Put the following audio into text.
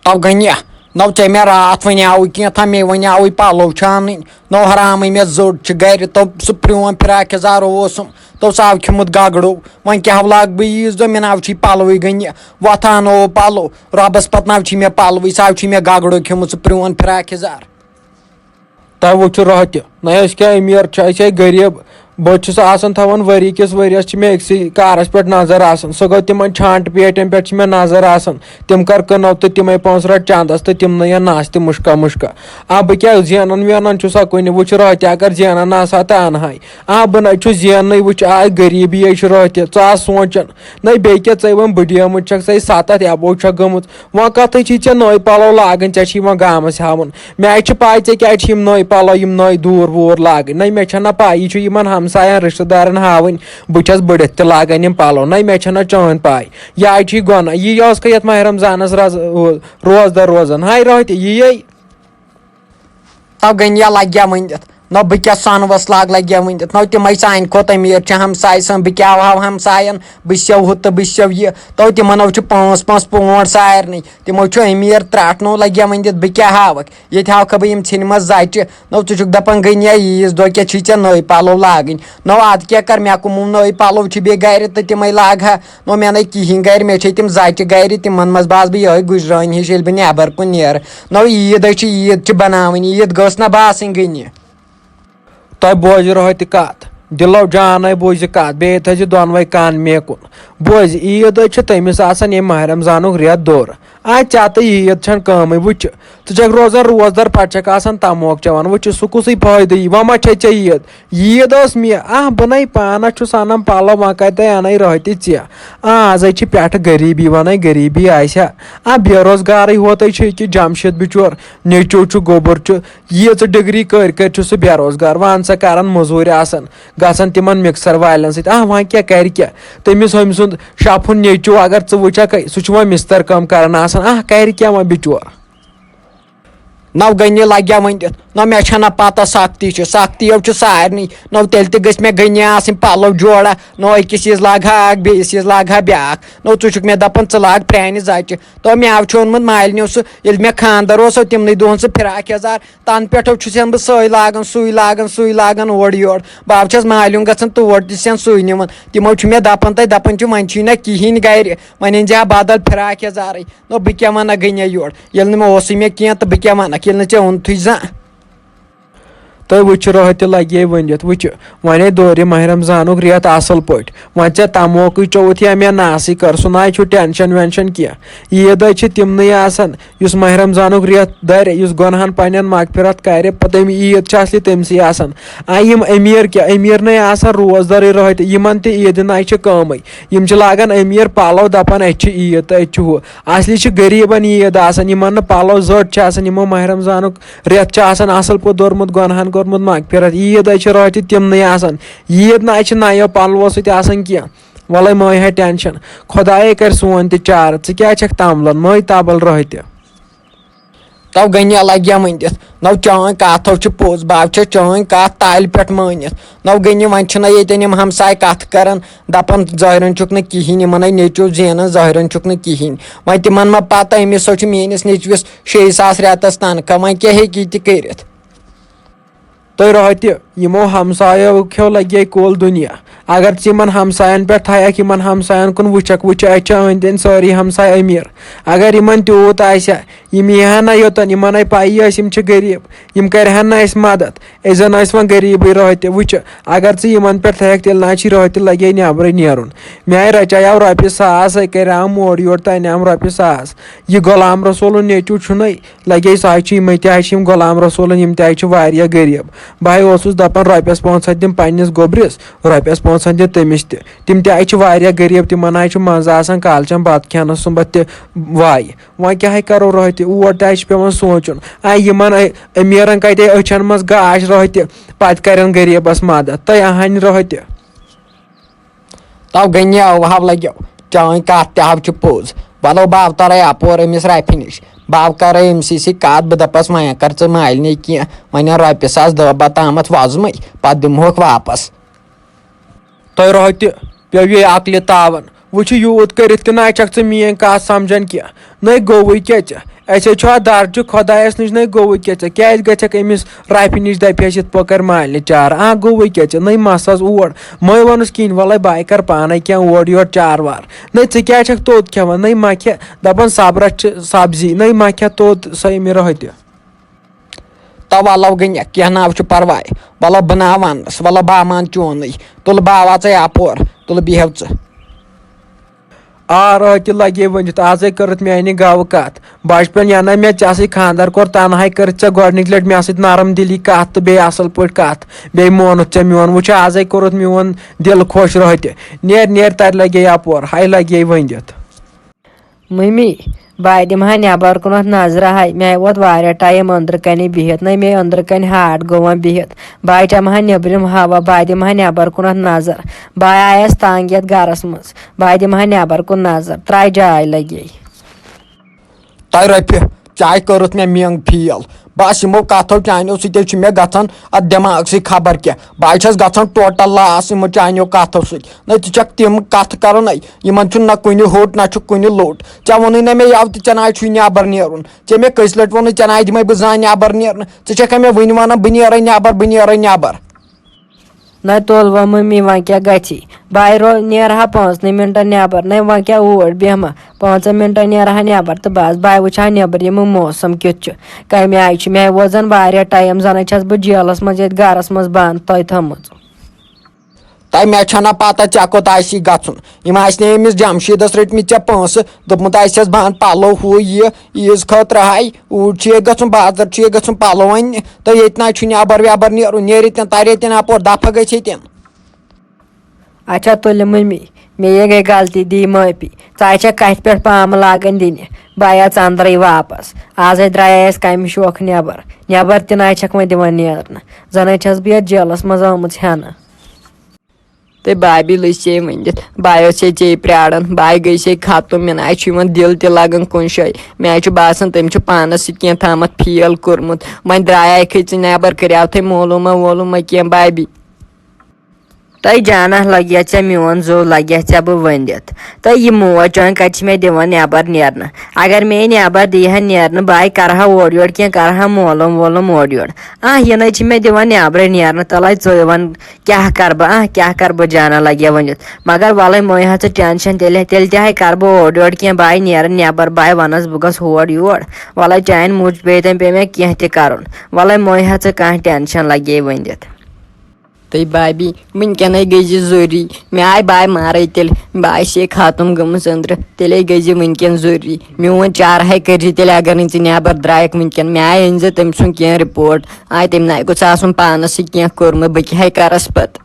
تو گنیا نو ے مے رات ونیو کینٛہہ مے ونیو پلو چھانٕنۍ نو حرامٕے مے زٔٹ چھِ گرِ تو سُہ پرٛون فراک یزار اوسُم تو سُہ کھیوٚمُت گگڑو وۄنۍ کیٛاہ لاگہٕ بہٕ عیٖذ دۄہ مےٚ نو چھی پلوٕے گنہِ وۄتھان او پلو رۄبس پتہٕ نو چھی مےٚ پلوٕے سُہ چھی مےٚ گگڑو کھیوٚمُت سُہ پرٛون فراک یزار تۄہہِ وٕچھِو راتہِ نہ أسۍ کیٛاہ أمیٖر چھِ أسۍ ہے غریٖب بہٕ چھُس آسان تھاوان ؤری کِس ؤریَس چھِ مےٚ أکسٕے کارَس پٮ۪ٹھ نظر آسان سُہ گوٚو تِمن چھانٹہٕ پیٹٮ۪ن پٮ۪ٹھ چھِ مےٚ نظر آسان تِم کر کٕنو تہٕ تِمے پونٛسہٕ رٹ چندس تہٕ تِمنٕے اَن ناس تہِ مُشکا مُشکا بہٕ کیٛاہ زینان وینان چھُسا کُنہِ وٕچھ راتہِ اگر زینان آسہٕ ہا تہٕ اَنہٕ ہاے بہٕ نَے چھُس زیننٕے وٕچھ غریٖبی چھِ راتہِ ژٕ آس سونٛچان نَے بیٚیہِ کیٛاہ ژٕے وۄنۍ بٔڈیمٕژ چھکھ ژٕے 7 ایبو چھکھ گٔمٕژ وۄنۍ کَتھٕے چھی ژےٚ نٔے پَلو لاگٕنۍ ژےٚ چھی وۄنۍ گامَس ہاوُن مےٚ آے چھِ پاے ژےٚ کیٛازِ چھِ یِم نٔے پَلو یِم نٔے دوٗر ووٗر لاگٕنۍ نَے مےٚ چھَنہ پاے یہِ چھُ یِمن ہمساین رِشتہٕ دارن ہاوٕنۍ بہٕ چھَس بٔڑِتھ تہِ لاگان یِم پَلو نَے مےٚ چھَنہ چٲنۍ پاے یہِ آے چھی گۄناہ یہِ ٲس کا یَتھ ماہِ رمضانس روزدر روزان ہاے راتہِ یِیے تو گنیا لگیا ؤنِتھ نو بہٕ کیٛاہ سۄنوَس لگیا ؤنِتھ نو تِمے سانہِ کھۄتہٕ أمیٖر چھِ ہمساے سۭتۍ بہٕ کیٛاہ ہاو ہمساین بہٕ سیو ہُہ تہٕ بہٕ سیو یہِ تو تِمن چھُ پانٛژھ پونٛڈ سارنٕے تِمو چھُ أمیٖر ترٛٹھ لگیا ؤنِتھ بہٕ کیٛاہ ہاوکھ ییٚتہِ ہاوکھا بہٕ یِم ژھِنمژ زچہِ نو ژٕ چھُکھ دپان گنیا عیٖذ دۄہ کیٛاہ چھی ژےٚ نٔے پلو لاگٕنۍ نو ادٕ کیٛاہ کر مےٚ کٕمو نٔے پلو چھِ بیٚیہِ گرِ تہٕ تِمے لاگہٕ ہا نو مےٚ نَے کِہینۍ گرِ مےٚ چھے تِم زچہِ گرِ تِمن منٛز باسہٕ بہٕ یِہوے گُجرٲنۍ ہِش ییٚلہِ بہٕ نٮ۪بر کُن نیرٕ نو عیٖد چھِ عیٖد چھِ بناوٕنۍ عیٖد گٔژھ نہ باسٕنۍ گنہِ تۄہہِ بوزِ راتہِ کتھ دِلو جانے بوٗزِ کتھ بیٚیہِ تھٲیزِ دۄنوے کان مے کُن بوزِ عیٖد چھِ تٔمِس آسان ییٚمہِ ماہِ رمضانُک رٮ۪تھ دوٚر ژےٚ تہٕ عیٖد چھنہٕ کٲمٕے وٕچھِ ژٕ چھکھ روزان روزدر پتہٕ چھکھ آسان تموک چٮ۪وان وٕچھِ سُہ کُسٕے فٲیدٕ یی وۄنۍ ما چھے ژےٚ عیٖد ٲس مےٚ بہٕ نَے پانس چھُس انان پلو وۄنۍ کتہِ اَنَے راتہِ ژےٚ آزے چھِ پٮ۪ٹھٕ غریٖبی وَنَے غریٖبی آسہِ ہا بے روزگارٕے ہوتٕے چھِ ییٚکہِ جمشید بِچور نیٚچوٗ چھُ گوٚبُر چھُ ییٖژٕ ڈگری کٔرۍ چھُ سُہ بے روزگار وَن سا کران موٚزوٗرۍ آسان گژھان تِمن مِکسر والٮ۪ن سۭتۍ وۄنۍ کیٛاہ کرِ کیٛاہ تٔمِس ہُمۍ سُنٛد شفُن نیٚچوٗ اگر ژٕ وٕچھکھ سُہ چھُ وۄنۍ مِستر کٲم کران آسان کرِ کیٛاہ وۄنۍ بِچور نو گنہِ لگیا ؤنِتھ نو مےٚ چھنہ پتہ سختی چھِ سختیو چھِ سارنٕے نو تیٚلہِ تہِ گٔژھۍ مےٚ گنہِ آسٕنۍ پلو جورا نو أکِس عیٖذ لاگہٕ ہا اکھ بیٚیِس عیٖذ لاگہٕ ہا بیاکھ نو ژٕ چھُکھ مےٚ دپان ژٕ لاگ پرانہِ زچہِ تو مےٚ چھُ اوٚنمُت مالنیو سُہ ییٚلہِ مےٚ خانٛدر اوس تِمنٕے دۄہن سُہ فراک یزار تنہٕ پٮ۪ٹھو چھُسن بہٕ سُے لاگان اورٕ یورٕ بہٕ چھس مالیُن گژھان تور تہِ چھسن سُے نِوان تِمو چھُ مےٚ دپان تتہِ دپان چھِ وۄنۍ چھی نہ کِہینۍ گرِ وۄنۍ أنۍ زِ ہا بدل فراک یزارٕے نو بہٕ کیٛاہ ونکھ گنیا یورٕ ییٚلہِ نہٕ اوسُے مےٚ کینٛہہ تہٕ بہٕ کیٛاہ ونکھ ییٚلہِ نہٕ ژےٚ اوٚنتھٕے زانٛہہ تُہۍ وٕچھِو راتہِ لگے ؤنِتھ وٕچھِ وۄنۍ دورِ ماہِ رمضانُک رٮ۪تھ اصل پٲٹھۍ وۄنۍ ژےٚ تموکٕے چوٚوُتھ یا مےٚ ناسٕے کر سُہ ناے چھُ ٹینشن وینشن کینٛہہ عیٖد چھِ تِمنٕے آسان یُس ماہِ رمضانُک رٮ۪تھ دَرِ یُس گۄنہن پننٮ۪ن مغفرت کرِ پتہٕ عیٖد چھِ اصلی تٔمسٕے آسان یِم أمیٖر کیٛاہ أمیٖر نَے آسان روزدرٕے راتہِ یِمن تہِ عیٖدِ ناے چھِ کٲمٕے یِم چھِ لاگان أمیٖر پلو دپان اَتہِ چھِ عیٖد تہٕ اَتہِ چھُ ہُہ اصلی چھِ غریٖبن عیٖد آسان یِمن نہٕ پلو زٔٹ چھِ آسان یِمو ماہِ رمضانُک رٮ۪تھ چھُ آسان اصل پٲٹھۍ دوٚرمُت گۄنہن کوٚرمُت مغفرت عیٖد چھِ راتہِ تِمنٕے آسان عیٖد ناے چھِ نَیو پلوو سۭتۍ آسان کینٛہہ وَلے مٲے ہے ٹینشن خۄدایے کرِ سون تہِ چارٕ ژٕ کیٛازِ چھکھ تمبلان مٲے تابل راتہِ تو گنیا لگیا ؤنِتھ نو چٲنۍ کتھو چھِ پوٚز بہٕ چھس چٲنۍ کتھ تالہِ پٮ۪ٹھ مٲنِتھ نو گنہِ وۄنۍ چھِنہ ییٚتٮ۪ن یِم ہمساے کتھ کران دپان ظٲہرن چھُکھ نہٕ کِہینۍ یِمن نیٚچوٗ زینان ظٲہرن چھُکھ نہٕ کِہینۍ وۄنۍ تِمن ما پتہ أمِس چھُ میٲنِس نیٚچوِس 6,000 رٮ۪تس تنخاہ وۄنۍ کیٛاہ ہیٚکہِ یہِ تہِ کٔرِتھ تُہۍ راتہِ یِمو ہمسایو کھیو لگے کول دُنیا اگر ژٕ یِمن ہمساین پٮ۪ٹھ تھایکھ یِمن ہمساین کُن وٕچھکھ اَتہِ چھِ أنٛدۍ أنٛدۍ سٲری ہمساے أمیٖر اگر یِمن تیوٗت آسہِ ہا یِم یی ہن نہ یوٚتن یِمن ہَے پایی ٲسۍ یِم چھِ غریٖب یِم کرِہن نہٕ اَسہِ مدد أسۍ زن ٲسۍ وۄنۍ غریٖبٕے راتہِ وٕچھِ اگر ژٕ یِمن پٮ۪ٹھ تھایکھ تیٚلہِ نہ چھِ راتہِ لگے نٮ۪برٕے نیرُن مےٚ آیہِ رچایو رۄپیہِ 1,000 کریٛام اورٕ یورٕ تہٕ اَنیٛام رۄپیہِ 1,000 یہِ غلام رسولُن نیٚچوٗ چھُنَے لگے سُہ حظ چھُ یِمے تہِ حظ چھِ یِم غلام رسولن یِم تہِ حظ چھِ واریاہ غریٖب بہٕ اوسُس دپان رۄپیس 500 دِم پننِس گوٚبرِس رۄپیس 500 دِ تٔمِس تہِ تِم تہِ حظ چھِ واریاہ غریٖب تِمن حظ چھُ مزٕ آسان کالچن بتہٕ کھٮ۪نس سُمبتھ تہِ وایہِ وۄنۍ کیٛاہ ہے کرو راتہِ اور تہِ حظ چھُ پیٚوان سونٛچُن یِمن أمیٖرن کتے أچھن منٛز گاش راتہِ پتہٕ کرن غریٖبس مدد تُہۍ اہنہِ راتہِ تو گنیا اوہو لگیو چٲنۍ کتھ تہِ حظ چھِ پوٚز وَلو بہٕ اوترے اپور أمِس رفہِ نِش بہٕ کرے أمسٕے سۭتۍ کتھ بہٕ دپس وۄنۍ کر ژٕ مالنہِ کینٛہہ وۄنۍ اَن رۄپیہِ 1,000 دہ تامتھ وۄزمٕے پتہٕ دِمہوکھ واپس تۄہہِ راتہِ پیٚو یہِ عقلہِ تاوان وٕچھِ یوٗت کٔرِتھ تہِ نہ چھکھ ژٕ میٲنۍ کتھ سمجھان کینٛہہ نَے گوٚوُے کیٛاہ ژےٚ اَسے چھُ اَتھ درجہِ خۄدایَس نِش نَے گوٚوُے کیٛاہ ژےٚ کیٛازِ گژھکھ أمِس رۄپیہِ نِش دَپیٚس یِتھ پٲٹھۍ کَر مالنہِ چارٕ گوٚوُے کیٛاہ ژےٚ نَے مَسَس اور مٔے ووٚنُس کِہیٖنۍ وَلَے بہٕ کَرٕ پانَے کینٛہہ اورٕ یورٕ چار وار نَے ژٕ کیٛازِ چھَکھ توٚت کھٮ۪وان نَے ما کھےٚ دَپان صبرَس چھِ سبزی نَے ما کھےٚ توٚت سۄ یہِ مےٚ رۄہہِ تہِ تو وَلو گٔنیا کینٛہہ نہٕ چھُ پَرواے وَلو بہٕ ناو وَننَس وَلو بہٕ مان چونُے تُلہٕ بہٕ آوا ژَے اَپور تُلہٕ بیٚہو ژٕ رٲتۍ تہِ لگے ؤنِتھ آزَے کٔرٕتھ میٛانہِ گَوٕ کَتھ بَچپَن یَنَے مےٚ ژےٚ سۭتۍ خانٛدَر کوٚر تَنہاے کٔرٕتھ ژےٚ گۄڈنِچ لَٹہِ مےٚ سۭتۍ نرم دِلی کَتھ تہٕ بیٚیہِ اَصٕل پٲٹھۍ کَتھ بیٚیہِ مونُتھ ژےٚ میون وٕچھ آزَے کوٚرُتھ میون دِل خۄش رٲتہِ نیر تَتہِ لگے اَپور ہاے لگے ؤنِتھ مٔمی بہٕ دِمہٕ ہا نٮ۪بر کُنتھ نظرا ہاے مےٚ ووت واریاہ ٹایم أنٛدرٕ کَنی بِہِتھ نَے مے أنٛدرٕ کَنۍ ہاٹ گوٚو وۄنۍ بِہِتھ بہٕ چَمہٕ ہا نیٚبرِم ہوا بہٕ دِمہٕ ہا نٮ۪بر کُنتھ نظر بہٕ آیس تنٛگ یَتھ گرس منٛز بہٕ دِمہٕ ہا نٮ۪بر کُن نظر ترٛایہِ جاے لگے تۄہہِ رۄپیہِ چاے کٔرٕتھ مےٚ منٛگ فیل بس یِمو کَتھو چانیو سۭتۍ چھُ مےٚ گژھان اَتھ دٮ۪ماغسٕے خبر کیٛاہ بہٕ چھَس گژھان ٹوٹل لاس یِمو چانیو کَتھو سۭتۍ نہ ژٕ چھکھ تِم کَتھٕ کران یِمن چھُنہٕ نہ کُنہِ ہوٚٹ نہ چھُ کُنہِ لوٚٹ ژےٚ ووٚنُے نہ مےٚ یَوٕ تہِ ژےٚ ناے چھُے نٮ۪بر نیرُن ژےٚ مےٚ کٔژِ لَٹہِ ووٚنُے ژےٚ ناے دِمے بہٕ زانٛہہ نٮ۪بر نیرنہٕ ژٕ چھکھا مےٚ وٕنہِ وَنان بہٕ نیرے نٮ۪بر بہٕ نیرے نٮ۪بر نہ تُل وۄنۍ مٔمی وۄنۍ کیٛاہ گژھی بہٕ نیرٕ ہا 15 مِنٹن نٮ۪بر نَے وۄنۍ کیٛاہ اوٗرۍ بیٚہمہٕ 5 مِنٹن نیرٕ ہا نٮ۪بر تہٕ بس بہٕ وٕچھٕ ہا نیٚبرِمہٕ موسم کیُتھ چھُ کَمہِ آیہِ چھُ مےٚ ووت زن واریاہ ٹایم زَنَے چھَس بہٕ جیلس منٛز ییٚتہِ گرس منٛز بنٛد تۄہہِ تھٲمٕژ تۄہہِ مےٚ چھَنہ پتہ ژےٚ کوٚت آسی گژھُن یِم آسنے أمِس جمشیٖدس رٔٹمٕتۍ ژےٚ پونٛسہٕ دوٚپمُت آسٮ۪س بہن پَلو ہُہ یہِ عیٖز خٲطرٕ ہاے اوٗرۍ چھُ ییٚتہِ گژھُن بازر چھُ ییٚتہِ گژھُن پَلو اَننہِ تہٕ ییٚتہِ نَے چھُ نٮ۪بر وٮ۪بر نیرُن نیرِ ییٚتٮ۪ن تَرِ ییٚتٮ۪ن اَپور دفعہ گژھِ ییٚتٮ۪ن اچھا تُلہِ مٔمی مے گٔے غلطی دی معٲفی ژٕ چھکھ کَتھِ پٮ۪ٹھ پامہٕ لاگان دِنہِ بہٕ اژٕ اندرٕے واپس آزے درٛایے اَسہِ کَمہِ شوقہٕ نٮ۪بر تہِ نَے چھکھ وۄنۍ دِوان نیرنہٕ زَنَے چھَس بہٕ یَتھ جیلس منٛز آمٕژ ہٮ۪نہٕ تہٕ بابی لٔسے ؤنِتھ بایو چھے ژے پرٛاران باے گٔژھے ختم مےٚ نَے چھُ یِوان دِل تہِ لگان کُنہِ جایہِ مےٚ چھُ باسان تٔمۍ چھُ پانس سۭتۍ کینٛہہ تھامَتھ فیل کوٚرمُت وۄنۍ درٛایکھٕے ژٕ نٮ۪بر کریٛاوتھٕے مولوٗما وولوٗما کینٛہہ بابی تۄہہِ جانہ لگیا ژےٚ میون زوٚو لگیا ژےٚ بہٕ ؤنِتھ تہٕ یہِ موج چٲنۍ کَتہِ چھِ مےٚ دِوان نٮ۪بر نیرنہٕ اگر مے نٮ۪بر دی ہا نیرنہٕ بہٕ کرٕ ہا اورٕ یورٕ کینٛہہ کرٕ ہا مولوٗم وولوٗم اورٕ یورٕ یہِ نَے چھِ مےٚ دِوان نٮ۪برٕے نیرنہٕ تَلے ژٕ وَن کیٛاہ کرٕ بہٕ کیٛاہ کرٕ بہٕ جانہ لگیا ؤنِتھ مگر وَلے مٔہ ہا ژٕ ٹٮ۪نشن تیٚلہِ تہِ ہاے کرٕ بہٕ اورٕ یورٕ کینٛہہ بہٕ نیرٕ نٮ۪بر بہٕ وَنس بہٕ گژھٕ ہور یور وَلے چانہِ موٗجوٗب پیٚیہِ مےٚ کینٛہہ تہِ کرُن وَلے مٔہ ہا ژٕ کانٛہہ ٹٮ۪نشن لگے ؤنِتھ تہٕ بابی وٕنکٮ۪نٕے گٔے زِ ضروٗری مےٚ آیہِ باے مارے تیٚلہِ بہٕ آسے ختم گٔمٕژ أنٛدرٕ تیٚلے گٔے زِ وٕنکٮ۪ن ضروٗری میون چارہاے کٔرزِ تیٚلہِ اگر نہٕ ژٕ نٮ۪بر درٛایکھ وٕنکٮ۪ن مےٚ أنۍ زِ تٔمۍ سُنٛد کینٛہہ رِپوٹ تٔمۍ نَے گوٚژھ آسُن پانس سۭتۍ کینٛہہ کوٚرمُت بہٕ کیٛاہ کرس پتہٕ